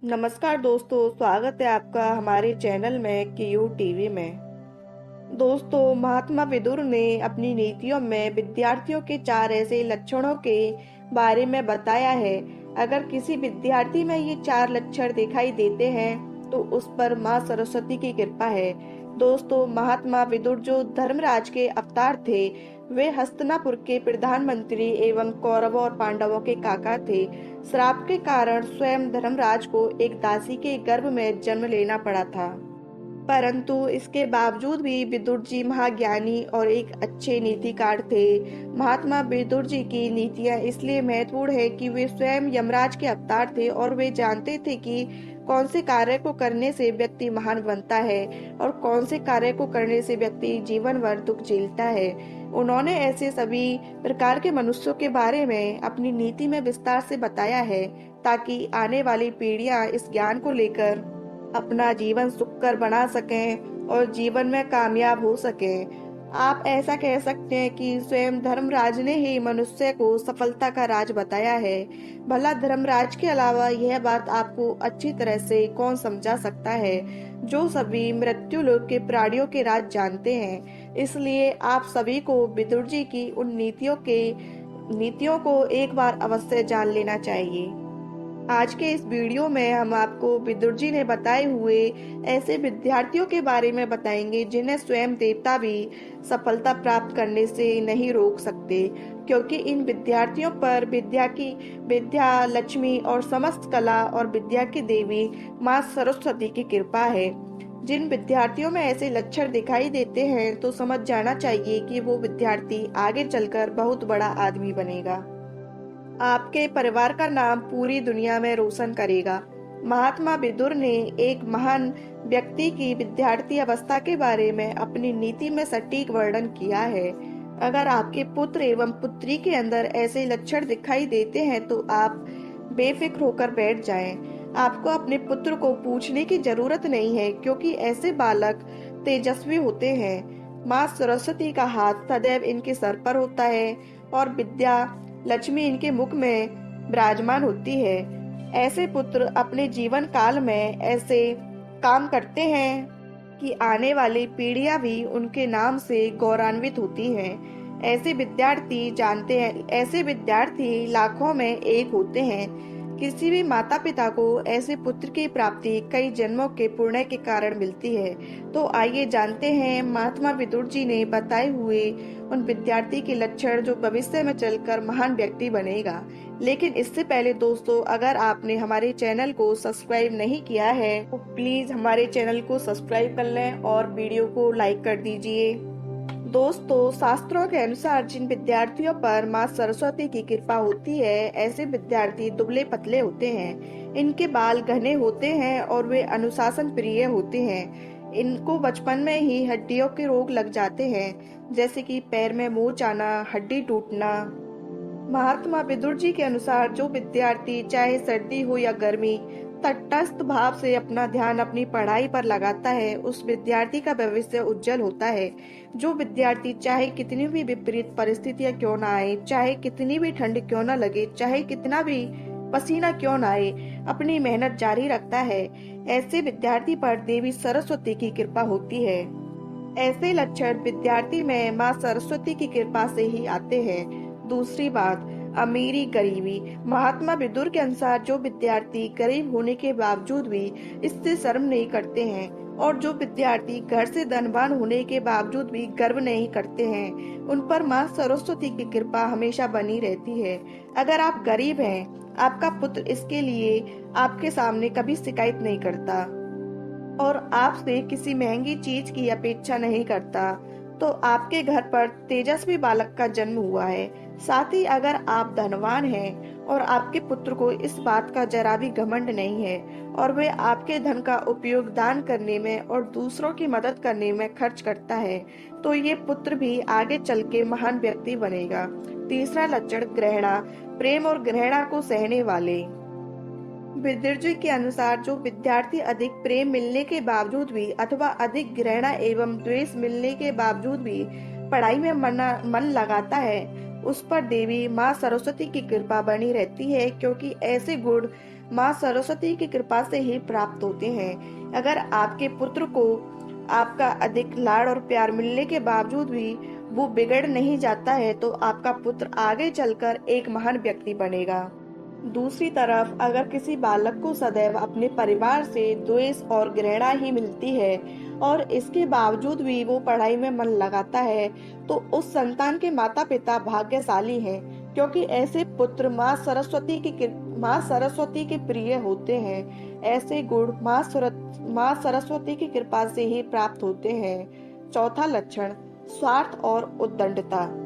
नमस्कार दोस्तों, स्वागत है आपका हमारे चैनल में क्यू टीवी में। दोस्तों, महात्मा विदुर ने अपनी नीतियों में विद्यार्थियों के 4 ऐसे लक्षणों के बारे में बताया है। अगर किसी विद्यार्थी में ये 4 लक्षण दिखाई देते हैं तो उस पर माँ सरस्वती की कृपा है। दोस्तों, महात्मा विदुर जो धर्मराज के अवतार थे, वे हस्तिनापुर के प्रधानमंत्री एवं कौरवों और पांडवों के काका थे। श्राप के कारण स्वयं धर्मराज को एक दासी के गर्भ में जन्म लेना पड़ा था, परंतु इसके बावजूद भी विदुर जी महाज्ञानी और एक अच्छे नीतिकार थे। महात्मा विदुर जी की नीतियां इसलिए महत्वपूर्ण है कि वे स्वयं यमराज के अवतार थे और वे जानते थे कि कौन से कार्य को करने से व्यक्ति महान बनता है और कौन से कार्य को करने से व्यक्ति जीवन भर दुख झेलता है। उन्होंने ऐसे सभी प्रकार के मनुष्यों के बारे में अपनी नीति में विस्तार से बताया है, ताकि आने वाली पीढ़ियां इस ज्ञान को लेकर अपना जीवन सुखकर बना सकें और जीवन में कामयाब हो सकें। आप ऐसा कह सकते हैं कि स्वयं धर्मराज ने ही मनुष्य को सफलता का राज बताया है। भला धर्मराज के अलावा यह बात आपको अच्छी तरह से कौन समझा सकता है, जो सभी मृत्यु लोक के प्राणियों के राज जानते हैं। इसलिए आप सभी को विदुर जी की उन नीतियों को एक बार अवश्य जान लेना चाहिए। आज के इस वीडियो में हम आपको विदुर जी ने बताए हुए ऐसे विद्यार्थियों के बारे में बताएंगे जिन्हें स्वयं देवता भी सफलता प्राप्त करने से नहीं रोक सकते, क्योंकि इन विद्यार्थियों पर विद्या लक्ष्मी और समस्त कला और विद्या की देवी माँ सरस्वती की कृपा है। जिन विद्यार्थियों में ऐसे लक्षण दिखाई देते हैं तो समझ जाना चाहिए कि वो विद्यार्थी आगे चलकर बहुत बड़ा आदमी बनेगा, आपके परिवार का नाम पूरी दुनिया में रोशन करेगा। महात्मा विदुर ने एक महान व्यक्ति की विद्यार्थी अवस्था के बारे में अपनी नीति में सटीक वर्णन किया है। अगर आपके पुत्र एवं पुत्री के अंदर ऐसे लक्षण दिखाई देते हैं तो आप बेफिक्र होकर बैठ जाएं। आपको अपने पुत्र को पूछने की जरूरत नहीं है, क्योंकि ऐसे बालक तेजस्वी होते हैं। माँ सरस्वती का हाथ सदैव इनके सर पर होता है और विद्या लक्ष्मी इनके मुख में विराजमान होती है। ऐसे पुत्र अपने जीवन काल में ऐसे काम करते हैं कि आने वाली पीढ़ियां भी उनके नाम से गौरवान्वित होती हैं। ऐसे विद्यार्थी लाखों में एक होते हैं। किसी भी माता पिता को ऐसे पुत्र की प्राप्ति कई जन्मों के पुण्य के कारण मिलती है। तो आइए जानते हैं महात्मा विदुर जी ने बताए हुए उन विद्यार्थी के लक्षण जो भविष्य में चलकर महान व्यक्ति बनेगा। लेकिन इससे पहले दोस्तों, अगर आपने हमारे चैनल को सब्सक्राइब नहीं किया है तो प्लीज हमारे चैनल को सब्सक्राइब कर लें और वीडियो को लाइक कर दीजिए। दोस्तों, शास्त्रों के अनुसार जिन विद्यार्थियों पर माँ सरस्वती की कृपा होती है, ऐसे विद्यार्थी दुबले पतले होते हैं। इनके बाल घने होते हैं और वे अनुशासन प्रिय होते हैं। इनको बचपन में ही हड्डियों के रोग लग जाते हैं, जैसे कि पैर में मोच आना, हड्डी टूटना। महात्मा विदुर जी के अनुसार जो विद्यार्थी चाहे सर्दी हो या गर्मी तटस्थ भाव से अपना ध्यान अपनी पढ़ाई पर लगाता है, उस विद्यार्थी का भविष्य उज्जवल होता है। जो विद्यार्थी चाहे कितनी भी विपरीत परिस्थितियां क्यों ना आए, चाहे कितनी भी ठंड क्यों ना लगे, चाहे कितना भी पसीना क्यों ना आए, अपनी मेहनत जारी रखता है, ऐसे विद्यार्थी पर देवी सरस्वती की कृपा होती है। ऐसे लक्षण विद्यार्थी में माँ सरस्वती की कृपा से ही आते हैं। दूसरी बात, अमीरी गरीबी। महात्मा विदुर के अनुसार जो विद्यार्थी गरीब होने के बावजूद भी इससे शर्म नहीं करते हैं और जो विद्यार्थी घर से धनवान होने के बावजूद भी गर्व नहीं करते हैं, उन पर माँ सरस्वती की कृपा हमेशा बनी रहती है। अगर आप गरीब हैं, आपका पुत्र इसके लिए आपके सामने कभी शिकायत नहीं करता और आपसे किसी महंगी चीज की अपेक्षा नहीं करता, तो आपके घर पर तेजस्वी बालक का जन्म हुआ है। साथ ही अगर आप धनवान हैं और आपके पुत्र को इस बात का जरा भी घमंड नहीं है और वे आपके धन का उपयोग दान करने में और दूसरों की मदद करने में खर्च करता है, तो ये पुत्र भी आगे चल के महान व्यक्ति बनेगा। तीसरा लक्षण, ग्रहणा। प्रेम और ग्रहणा को सहने वाले। विदुर जी के अनुसार जो विद्यार्थी अधिक प्रेम मिलने के बावजूद भी अथवा अधिक घृणा एवं द्वेष मिलने के बावजूद भी पढ़ाई में मन लगाता है, उस पर देवी माँ सरस्वती की कृपा बनी रहती है, क्योंकि ऐसे गुण माँ सरस्वती की कृपा से ही प्राप्त होते हैं। अगर आपके पुत्र को आपका अधिक लाड़ और प्यार मिलने के बावजूद भी वो बिगड़ नहीं जाता है, तो आपका पुत्र आगे चलकर एक महान व्यक्ति बनेगा। दूसरी तरफ अगर किसी बालक को सदैव अपने परिवार से द्वेष और घृणा ही मिलती है और इसके बावजूद भी वो पढ़ाई में मन लगाता है, तो उस संतान के माता पिता भाग्यशाली हैं, क्योंकि ऐसे पुत्र माँ सरस्वती के प्रिय होते हैं। ऐसे गुण माँ सरस्वती की कृपा से ही प्राप्त होते हैं। चौथा लक्षण, स्वार्थ और उद्दंडता।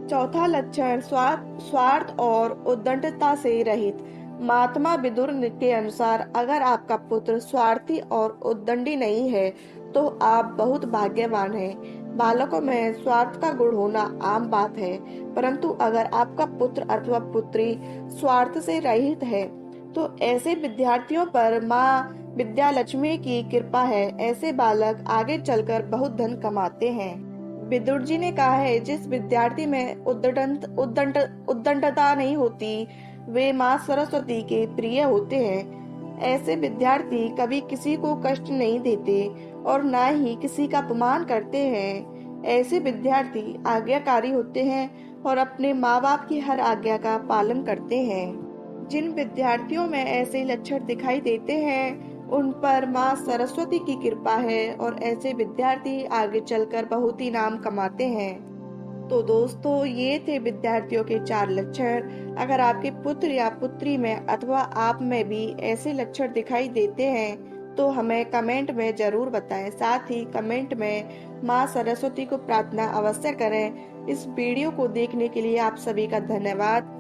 चौथा लक्षण, स्वार्थ और उद्दंडता से रहित। महात्मा विदुर के अनुसार अगर आपका पुत्र स्वार्थी और उद्दंडी नहीं है, तो आप बहुत भाग्यवान हैं। बालकों में स्वार्थ का गुण होना आम बात है, परंतु अगर आपका पुत्र अथवा पुत्री स्वार्थ से रहित है, तो ऐसे विद्यार्थियों पर माँ विद्यालक्ष्मी की कृपा है। ऐसे बालक आगे चलकर बहुत धन कमाते हैं। विदुर जी ने कहा है, जिस विद्यार्थी में उद्दंडता नहीं होती, वे माँ सरस्वती के प्रिय होते हैं। ऐसे विद्यार्थी कभी किसी को कष्ट नहीं देते और ना ही किसी का अपमान करते हैं। ऐसे विद्यार्थी आज्ञाकारी होते हैं और अपने माँ बाप की हर आज्ञा का पालन करते हैं। जिन विद्यार्थियों में ऐसे लक्षण दिखाई देते हैं, उन पर माँ सरस्वती की कृपा है और ऐसे विद्यार्थी आगे चलकर बहुत ही नाम कमाते हैं। तो दोस्तों, ये थे विद्यार्थियों के 4 लक्षण। अगर आपके पुत्र या पुत्री में अथवा आप में भी ऐसे लक्षण दिखाई देते हैं, तो हमें कमेंट में जरूर बताएं। साथ ही कमेंट में माँ सरस्वती को प्रार्थना अवश्य करें। इस वीडियो को देखने के लिए आप सभी का धन्यवाद।